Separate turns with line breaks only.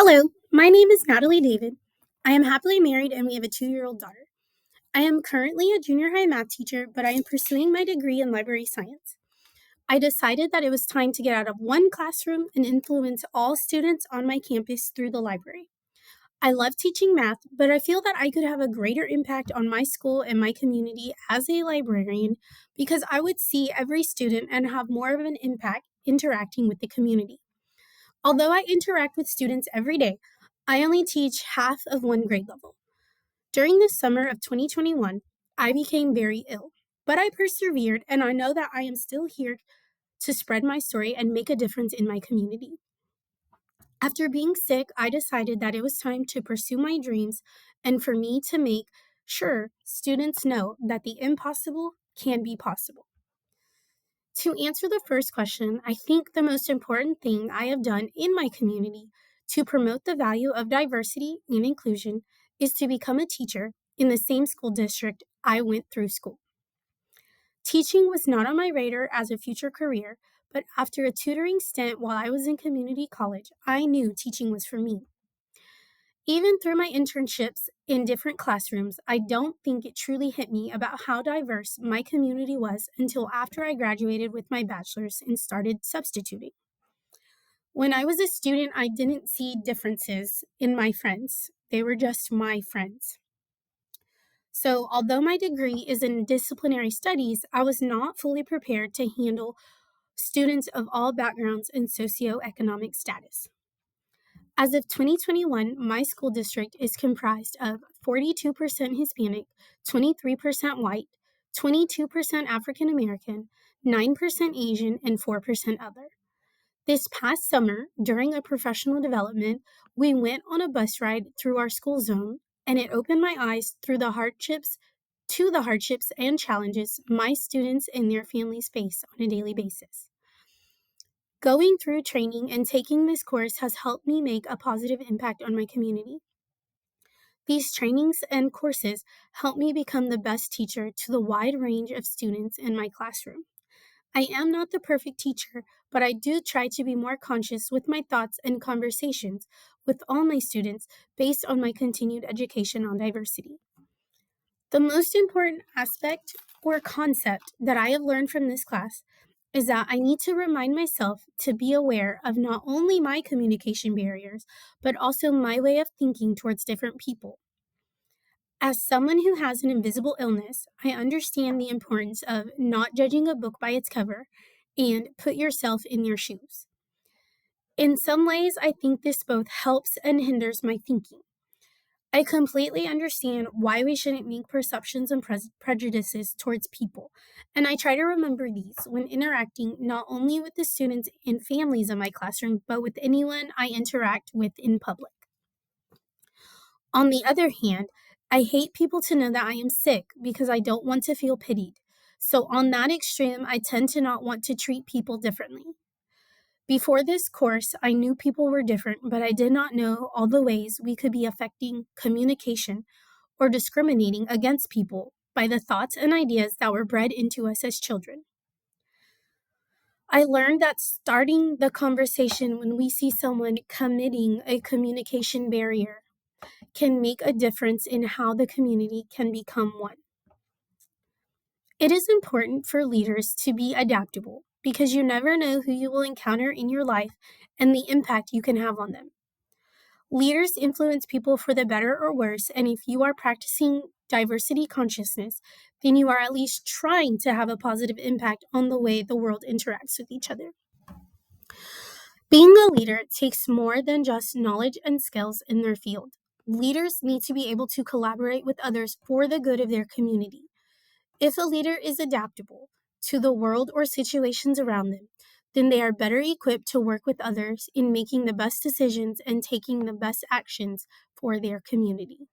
Hello, my name is Natalie David. I am happily married and we have a 2-year-old daughter. I am currently a junior high math teacher, but I am pursuing my degree in library science. I decided that it was time to get out of one classroom and influence all students on my campus through the library. I love teaching math, but I feel that I could have a greater impact on my school and my community as a librarian because I would see every student and have more of an impact interacting with the community. Although I interact with students every day, I only teach half of one grade level. During the summer of 2021, I became very ill, but I persevered and I know that I am still here to spread my story and make a difference in my community. After being sick, I decided that it was time to pursue my dreams and for me to make sure students know that the impossible can be possible. To answer the first question, I think the most important thing I have done in my community to promote the value of diversity and inclusion is to become a teacher in the same school district I went through school. Teaching was not on my radar as a future career, but after a tutoring stint while I was in community college, I knew teaching was for me. Even through my internships in different classrooms, I don't think it truly hit me about how diverse my community was until after I graduated with my bachelor's and started substituting. When I was a student, I didn't see differences in my friends. They were just my friends. So, although my degree is in disciplinary studies, I was not fully prepared to handle students of all backgrounds and socioeconomic status. As of 2021, my school district is comprised of 42% Hispanic, 23% white, 22% African American, 9% Asian, and 4% other. This past summer, during a professional development, we went on a bus ride through our school zone, and it opened my eyes through the hardships and challenges my students and their families face on a daily basis. Going through training and taking this course has helped me make a positive impact on my community. These trainings and courses help me become the best teacher to the wide range of students in my classroom. I am not the perfect teacher, but I do try to be more conscious with my thoughts and conversations with all my students based on my continued education on diversity. The most important aspect or concept that I have learned from this class is that I need to remind myself to be aware of not only my communication barriers, but also my way of thinking towards different people. As someone who has an invisible illness, I understand the importance of not judging a book by its cover and put yourself in their shoes. In some ways, I think this both helps and hinders my thinking. I completely understand why we shouldn't make perceptions and prejudices towards people, and I try to remember these when interacting not only with the students and families in my classroom, but with anyone I interact with in public. On the other hand, I hate people to know that I am sick because I don't want to feel pitied. So on that extreme, I tend to not want to treat people differently. Before this course, I knew people were different, but I did not know all the ways we could be affecting communication or discriminating against people by the thoughts and ideas that were bred into us as children. I learned that starting the conversation when we see someone committing a communication barrier can make a difference in how the community can become one. It is important for leaders to be adaptable because you never know who you will encounter in your life and the impact you can have on them. Leaders influence people for the better or worse, and if you are practicing diversity consciousness, then you are at least trying to have a positive impact on the way the world interacts with each other. Being a leader takes more than just knowledge and skills in their field. Leaders need to be able to collaborate with others for the good of their community. If a leader is adaptable to the world or situations around them, then they are better equipped to work with others in making the best decisions and taking the best actions for their community.